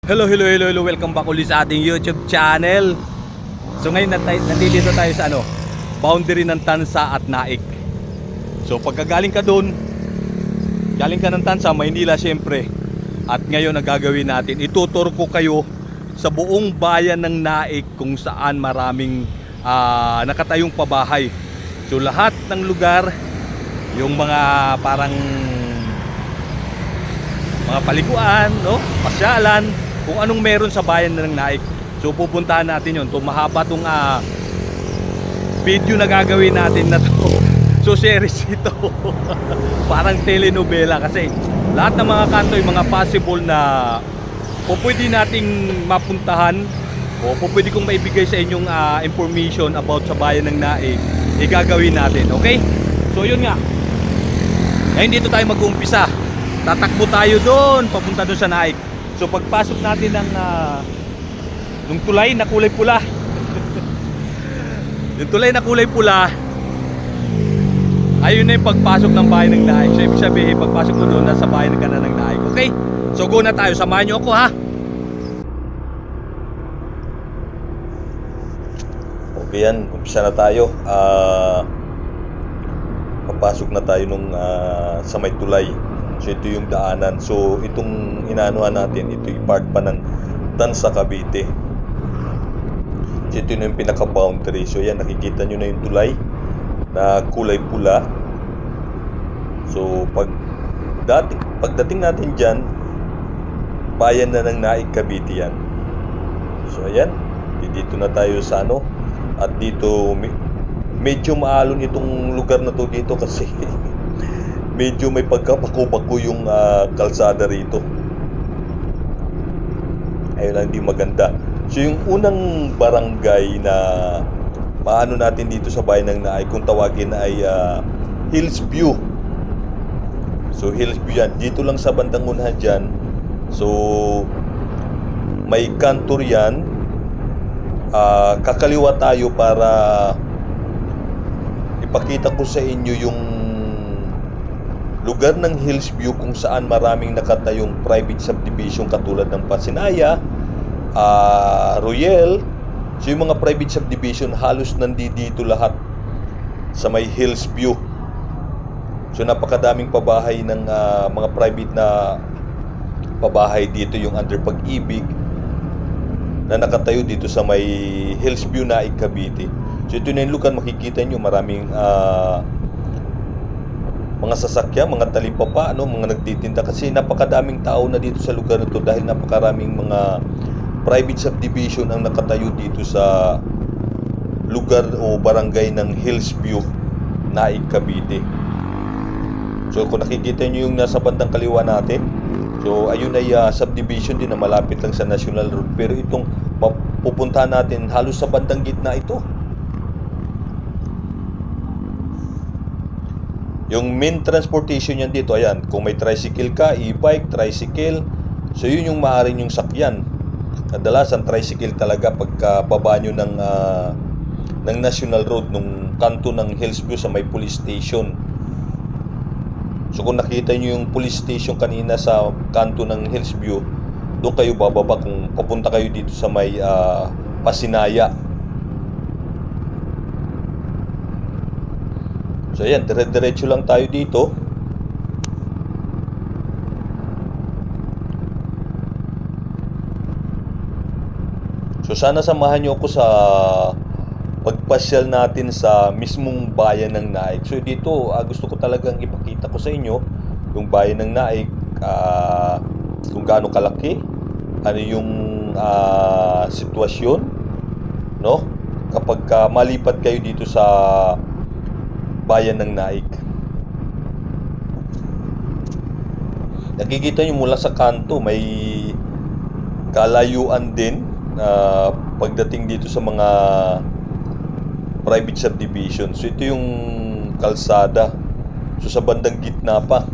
Hello. Welcome back ulit sa ating YouTube channel. So ngayon nandito tayo sa boundary ng Tansa at Naik. So pagkagaling ka doon, galing ka ng Tansa, Maynila syempre. At ngayon ang gagawin natin, ituturo ko kayo sa buong bayan ng Naik kung saan maraming nakatayong pabahay. So lahat ng lugar, yung mga parang mga paliguan, no? Pasyalan, kung anong meron sa bayan ng Naik. So pupuntahan natin yun. So mahaba tong video na gagawin natin na to. So series ito. Parang telenovela kasi lahat ng mga kanto yung mga possible na pwede nating mapuntahan o pwede kong maibigay sa inyong information about sa bayan ng Naik. Gagawin natin, okay? So yun nga. Ngayon dito tayo mag-uumpisa. Tatakbo tayo doon, papunta doon sa Naik. So pagpasok natin ng tulay na kulay pula. Yung tulay na kulay pula, ayun na yung pagpasok ng bayan ng Naik. So ibig sabihin, pagpasok mo doon, nasa bayan ka na ng Naik. Okay? So go na tayo, samahan nyo ako ha. Okay yan, umpisa na tayo. Papasok na tayo nung sa may tulay. So ito yung daanan. So itong inaanuhan natin, ito yung part pa ng Tansa, Cavite. So ito yung pinaka-boundary. So yan, nakikita nyo na yung tulay na kulay pula. So pagdating natin dyan, bayan na ng Naik, Cavite yan. So ayan, dito na tayo sa at dito medyo maalon itong lugar na to dito kasi medyo may pagkabako-bako yung kalsada rito. Ayun lang, hindi maganda. So yung unang barangay na maano natin dito sa bayan ng Naik, kung tawagin ay Hills View. So Hills View yan, dito lang sa bandang unahan dyan. So may kantor yan. Kakaliwa tayo para ipakita ko sa inyo yung lugar ng Hills View kung saan maraming nakatayong private subdivision katulad ng Pasinaya, Royal. So yung mga private subdivision halos nandito lahat sa may Hills View. So napakadaming pabahay ng mga private na pabahay dito, yung under Pag-ibig na nakatayo dito sa may Hills View, Naik, Cavite. So ito na yung lugar, makikita nyo maraming mga sasakyan, mga talipapa, mga nagtitinda kasi napakadaming tao na dito sa lugar na to dahil napakaraming mga private subdivision ang nakatayo dito sa lugar o barangay ng Hills View, Naik, Cavite. So kung nakikita nyo yung nasa bandang kaliwa natin, so ayun ay subdivision din na malapit lang sa National Road, pero itong pupuntahan natin halos sa bandang gitna ito. Yung main transportation yan dito, ayan, kung may tricycle ka, e-bike, tricycle, so yun yung maaaring yung sakyan. Kadalasan tricycle talaga pagka baba nyo ng National Road, nung kanto ng Hills View sa may police station. So kung nakita nyo yung police station kanina sa kanto ng Hills View, doon kayo bababa kung papunta kayo dito sa may Pasinaya. So ayan, dire-diretso lang tayo dito. So sana samahan nyo ako sa pagpasyal natin sa mismong bayan ng Naik. So dito, gusto ko talagang ipakita ko sa inyo yung bayan ng Naik, kung gaano kalaki, ano yung sitwasyon, no? Kapag malipat kayo dito sa bayan ng Naik. Nakikita nyo mula sa kanto may kalayuan din pagdating dito sa mga private subdivision. So ito yung kalsada. So sa bandang gitna pa.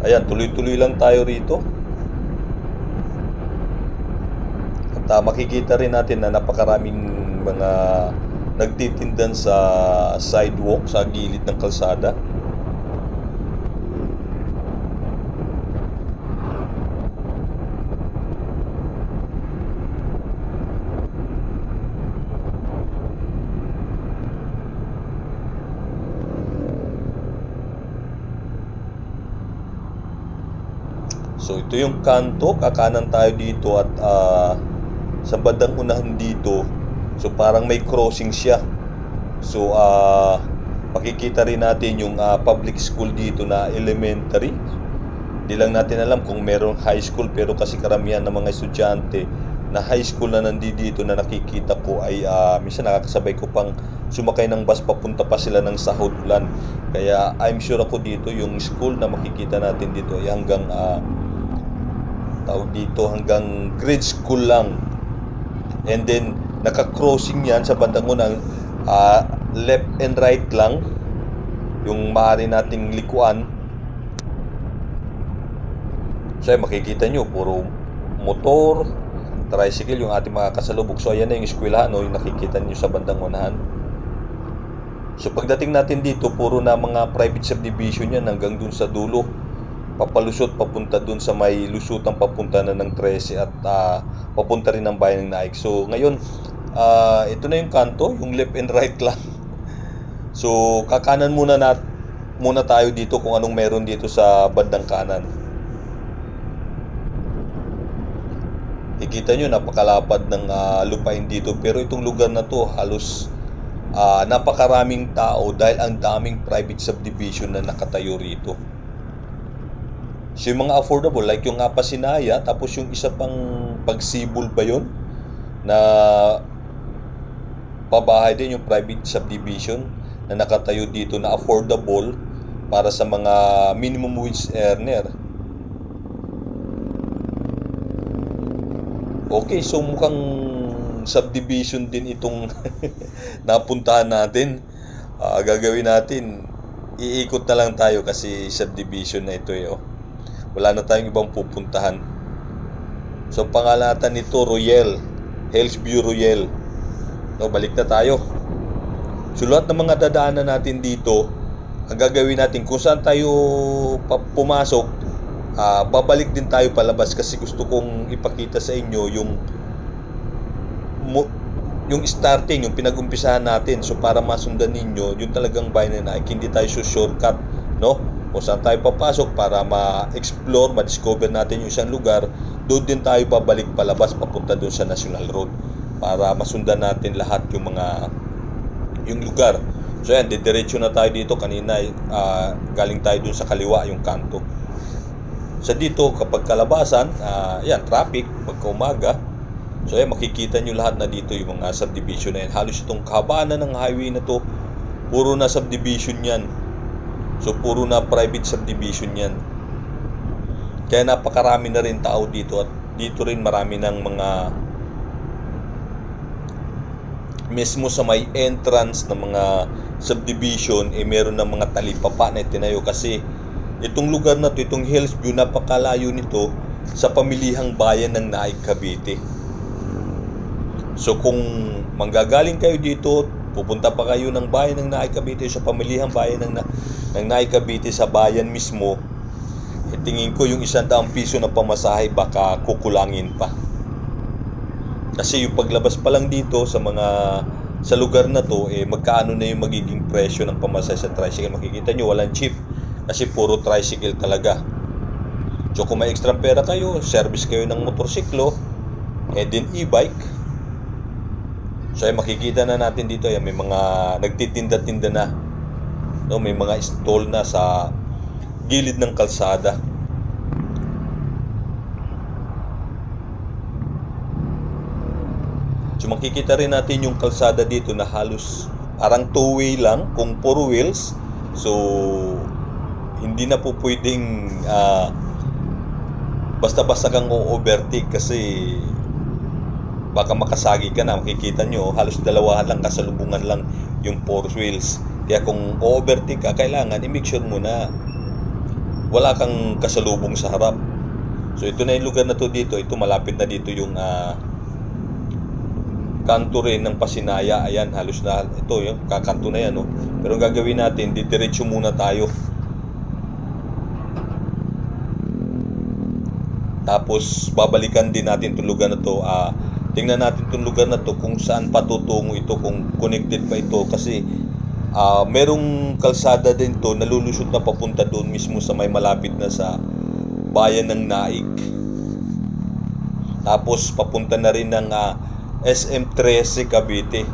Ayan, tuloy-tuloy lang tayo rito. At makikita rin natin na napakaraming mga nagtitindan sa sidewalk, sa gilid ng kalsada. So ito yung kanto, kakanan tayo dito at sa bandang unahan dito, so parang may crossing siya. So makikita rin natin yung public school dito na elementary. Di lang natin alam kung merong high school, pero kasi karamihan ng mga estudyante na high school na nandito na nakikita ko ay minsan nakakasabay ko pang sumakay ng bus papunta pa sila ng Sahodlan. Kaya I'm sure ako dito yung school na makikita natin dito ay hanggang tawag dito hanggang grade school lang. And then naka-crossing yan sa bandang unang left and right lang yung maaari nating likuan. So makikita nyo puro motor, tricycle yung ating mga kasalubog. So ayan na yung eskwelahan, no, yung nakikita nyo sa bandang unahan. So pagdating natin dito, puro na mga private subdivision yan hanggang dun sa dulo, papalusot papunta dun sa may lusutang papunta na ng 13 at papunta rin ng bayan ng Naik. So ngayon ito na yung kanto, yung left and right lang. So kakanan muna tayo dito kung anong meron dito sa bandang kanan. Ikita nyo napakalapad ng lupain dito, pero itong lugar na to halos napakaraming tao dahil ang daming private subdivision na nakatayo rito. So yung mga affordable, like yung Apasinaya, tapos yung isa pang Pagsibol ba yun, na pabahay din yung private subdivision na nakatayo dito na affordable para sa mga minimum wage earner. Okay, so mukhang subdivision din itong napuntahan natin. Gagawin natin, iikot na lang tayo kasi subdivision na ito Wala na tayong ibang pupuntahan. So ang pangalatan nito Royal, Hillsview Royal. No, balik na tayo. So lahat ng mga dadaanan natin dito, ang gagawin natin kung saan tayo pumasok, babalik din tayo palabas kasi gusto kong ipakita sa inyo yung starting, yung pinag-umpisahan natin. So para masundan ninyo yung talagang bayan na hindi tayo shortcut, no? Kung saan tayo papasok para ma-explore, ma-discover natin yung isang lugar, doon din tayo babalik palabas papunta doon sa National Road para masundan natin lahat yung lugar. So yan, didiretso na tayo dito. Kanina galing tayo doon sa kaliwa, yung kanto. Sa dito kapag kalabasan, yan, traffic pagka umaga. So yan, makikita nyo lahat na dito yung mga subdivision na yan. Halos itong kahabaan ng highway na to, puro na subdivision yan. So puro na private subdivision yan. Kaya napakarami na rin tao dito, at dito rin marami ng mga mismo sa may entrance ng mga subdivision meron ng mga talipapa na itinayo kasi itong lugar na to, itong Hillsview, napakalayo nito sa pamilihang bayan ng Naik, Cavite. So kung manggagaling kayo dito, pupunta pa kayo ng bayan ng Naik, Cavite, sa pamilihang bayan ng Naik, Cavite, sa bayan mismo, tingin ko yung 100 piso na pamasahe baka kukulangin pa. Kasi yung paglabas pa lang dito sa lugar na to, magkaano na yung magiging presyo ng pamasahe sa tricycle. Makikita nyo, walang cheap kasi puro tricycle talaga. So kung may extra pera kayo, service kayo ng motorsiklo, din e-bike. So makikita na natin dito, may mga nagtitinda-tinda na, no, may mga stall na sa gilid ng kalsada. So makikita rin natin yung kalsada dito na halos parang two-way lang kung 4 wheels. So hindi na po pwedeng basta-basta kang overtake kasi baka makasagi ka na. Makikita nyo, halos dalawahan lang, kasalubungan lang yung 4 wheels. Kaya kung overtake ka, kailangan i-make sure mo na wala kang kasalubong sa harap. So ito na yung lugar na to dito. Ito malapit na dito yung kanto rin ng Pasinaya. Ayan, halos na ito yung kakanto na yan, no? Pero ang gagawin natin, didiretso muna tayo. Tapos babalikan din natin itong lugar na to. Tingnan natin itong lugar na to kung saan patutungo ito, kung connected pa ito, kasi merong kalsada din to nalulusot na papunta doon mismo sa may malapit na sa bayan ng Naik. Tapos papunta na rin ng SM13 Cavite.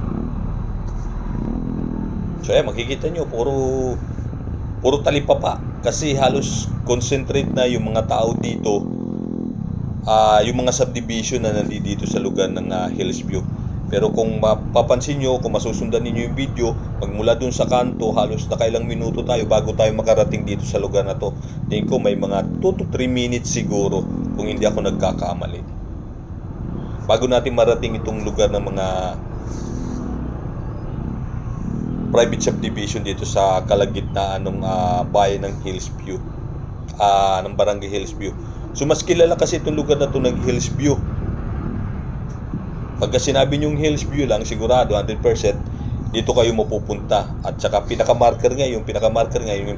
So makikita nyo, puro talipapa, kasi halos concentrate na yung mga tao dito, yung mga subdivision na nandito sa lugar ng Hillsview. Pero kung mapapansin nyo, kung masusundan ninyo yung video, magmula dun sa kanto, halos nakailang minuto tayo bago tayo makarating dito sa lugar na to. Tingin ko may mga 2 to 3 minutes siguro, kung hindi ako nagkakamali, bago natin marating itong lugar ng mga private subdivision dito sa kalagitnaan ng bayan ng Hillsview, ng barangay Hillsview. So mas kilala kasi itong lugar na to ng Hillsview. Pagka sinabi nyong Hillsview lang, sigurado 100% dito kayo mapupunta. At saka pinaka-marker nga yung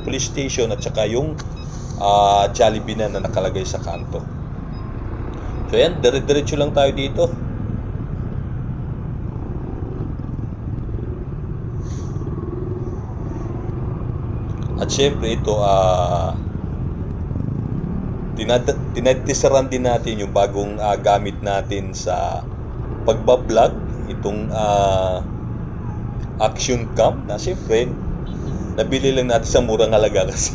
police station, at saka yung Jollibee na nakalagay sa kanto. So yan, dire-diretso lang tayo dito. At syempre ito, tinatisaran din natin yung bagong gamit natin sa pagbablog, itong action cam na syempre nabili lang natin sa murang halaga kasi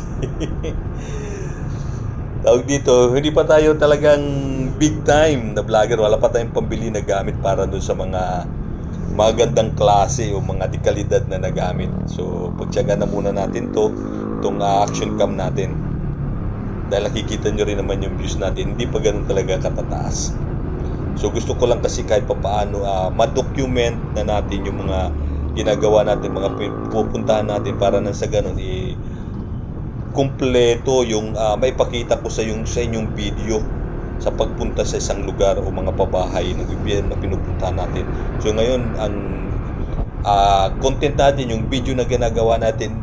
tawag dito, hindi pa tayo talagang big time na vlogger, wala pa tayong pambili na gamit para doon sa mga magandang klase o mga dekalidad na nagamit. So pagtiyaga na muna natin itong action cam natin, dahil nakikita nyo rin naman yung views natin, hindi pa ganun talaga katataas. So gusto ko lang kasi kahit papaano ma-document na natin yung mga ginagawa natin, mga pupuntahan natin, para nang sa ganun kumpleto yung maipakita ko sa inyong video sa pagpunta sa isang lugar o mga pabahay ng gobyerno na pinupuntahan natin. So ngayon ang content natin, yung video na ginagawa natin,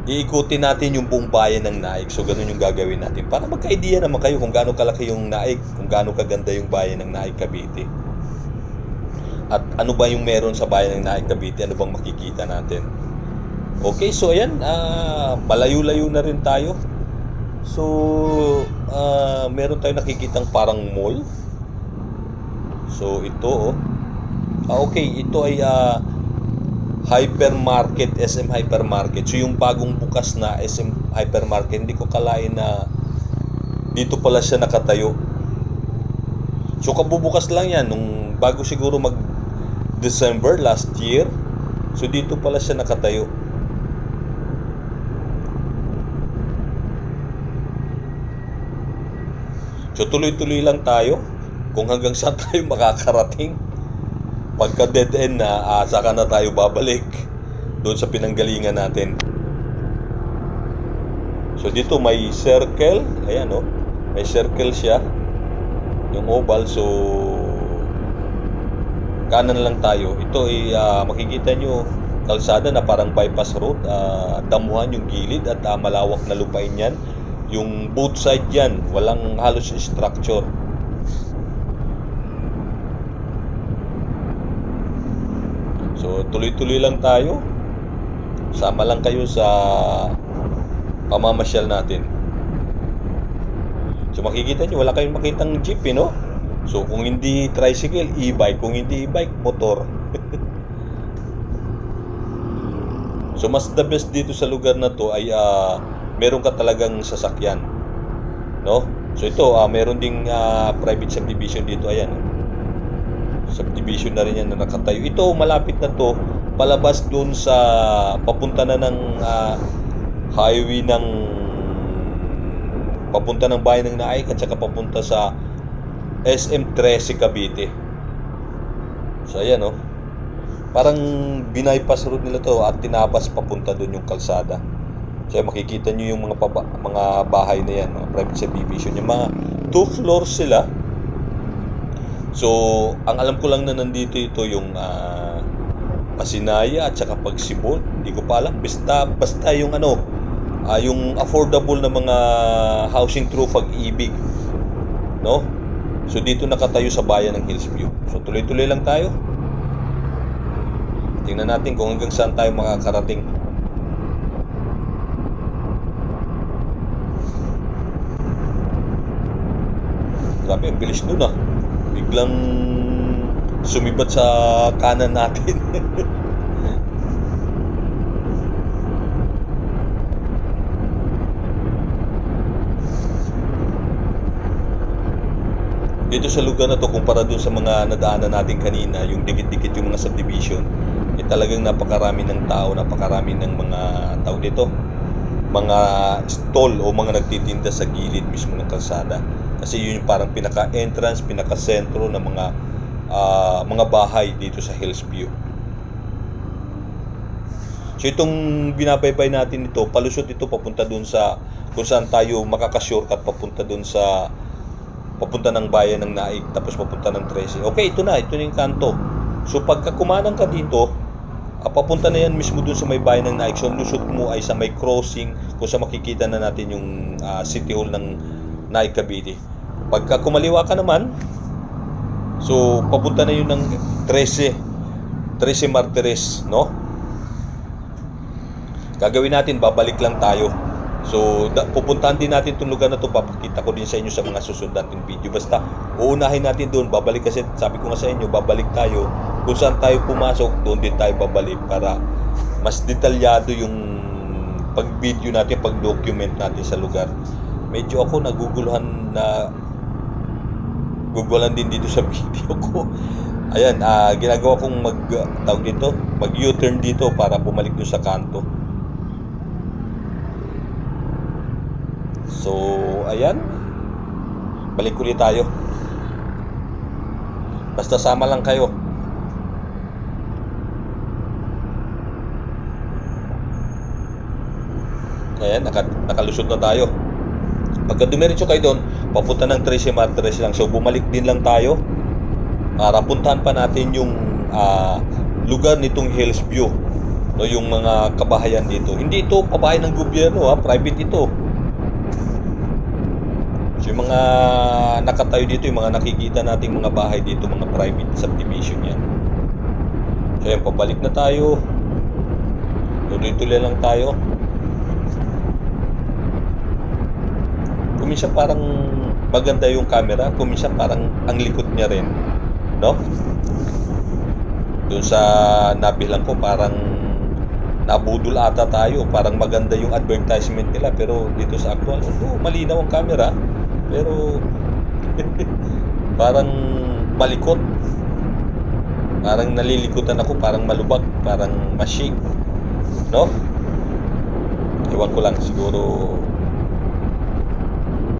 iikutin natin yung buong bayan ng Naik. So ganun yung gagawin natin para magka-idea naman kayo kung gaano kalaki yung Naik, kung gaano kaganda yung bayan ng Naik, Cavite. At ano ba yung meron sa bayan ng Naik, Cavite, ano bang makikita natin. Okay, so ayan, malayo-layo na rin tayo. So meron tayong nakikitang parang mall. So ito okay, ito ay hypermarket, SM Hypermarket. So yung bagong bukas na SM Hypermarket, hindi ko kalain na dito pala siya nakatayo. So kabubukas lang yan nung bago siguro mag December last year. So dito pala siya nakatayo. So tuloy-tuloy lang tayo kung hanggang saan tayo makakarating. Pagka dead end na, saka na tayo babalik doon sa pinanggalingan natin. So dito may circle, ayan may circle siya, yung oval. So kanan lang tayo. Ito ay makikita nyo kalsada na parang bypass road, damuhan yung gilid at malawak na lupain yan. Yung both side yan, walang halos structure. So tuloy-tuloy lang tayo. Sama lang kayo sa pamamasyal natin. So makikita nyo, wala kayong makitang jeep, no? So kung hindi tricycle, e-bike. Kung hindi e-bike, motor. So mas the best dito sa lugar na to ay meron ka talagang sasakyan, no? So ito, meron ding private subdivision dito, ayan. Subdivision na rin yan na nakatayo. Ito, malapit na to, palabas doon sa papunta na ng highway ng papunta ng bayan ng Naik, at saka papunta sa SM13 Cavite. So ayan, parang binaypass road nila to at tinapas papunta doon yung kalsada. So makikita nyo yung mga bahay na yan, mga private subdivision. Yung mga 2 floors sila. So, ang alam ko lang na nandito ito yung Pasinaya at saka Pagsibol. Hindi ko pa alam. Basta yung yung affordable na mga housing through Pag-ibig. No? So, dito nakatayo sa bayan ng Hillsview. So, tuloy-tuloy lang tayo. Tingnan natin kung hanggang saan tayo makakarating. Grabe, ang bilis nun Biglang sumibat sa kanan natin. Dito sa lugar na to, kumpara dun sa mga nadaanan natin kanina, yung dikit-dikit yung mga subdivision, talagang napakarami ng tao, napakarami ng mga tao dito, mga stall o mga nagtitinda sa gilid mismo ng kalsada. Kasi yun yung parang pinaka-entrance, pinaka-sentro ng mga bahay dito sa Hillsview. So itong binabaybay natin ito, palusot ito papunta dun sa kung saan tayo makaka-shortcut papunta dun sa papunta ng bayan ng Naik, tapos papunta ng 13. Okay, ito na yung kanto. So pagka kumanang ka dito, papunta na yan mismo dun sa may bayan ng Naik. So ang lusot mo ay sa may crossing, kung sa makikita na natin yung City Hall ng Naik, Cavite. Pagka kumaliwa ka naman, so papunta na yun ng 13 Martires, no? Gagawin natin, babalik lang tayo. So, pupuntahan din natin itong lugar na ito. Papakita ko din sa inyo sa mga susunod nating video. Basta, uunahin natin doon. Babalik kasi, sabi ko nga sa inyo, babalik tayo. Kung saan tayo pumasok, doon din tayo babalik para mas detalyado yung pag-video natin, pag-document natin sa lugar. Medyo ako naguguluhan din dito sa video ko. Ayan, ginagawa kong mag-U-turn dito para bumalik doon sa kanto. So, ayan. Balik ulit tayo. Basta sama lang kayo. Ayan, nakalusot na tayo. Pagka dumiretso kayo doon, papunta ng 13 Martires lang. So, bumalik din lang tayo para puntahan pa natin yung lugar nitong Hillsview. No, yung mga kabahayan dito. Hindi ito kabahayan ng gobyerno, private ito. So yung mga nakatayo dito, yung mga nakikita nating mga bahay dito, mga private subdivision yan. So yan, pabalik na tayo. Tuloy-tuloy lang tayo. Kuminsan parang maganda yung camera, kuminsan parang ang likod niya rin, no? Doon sa nabilang ko, parang nabudol ata tayo, parang maganda yung advertisement nila, pero dito sa actual, malinaw ang camera, pero parang malikot, parang nalilikutan ako, parang malubag, parang ma-shake, no? Ewan ko lang, siguro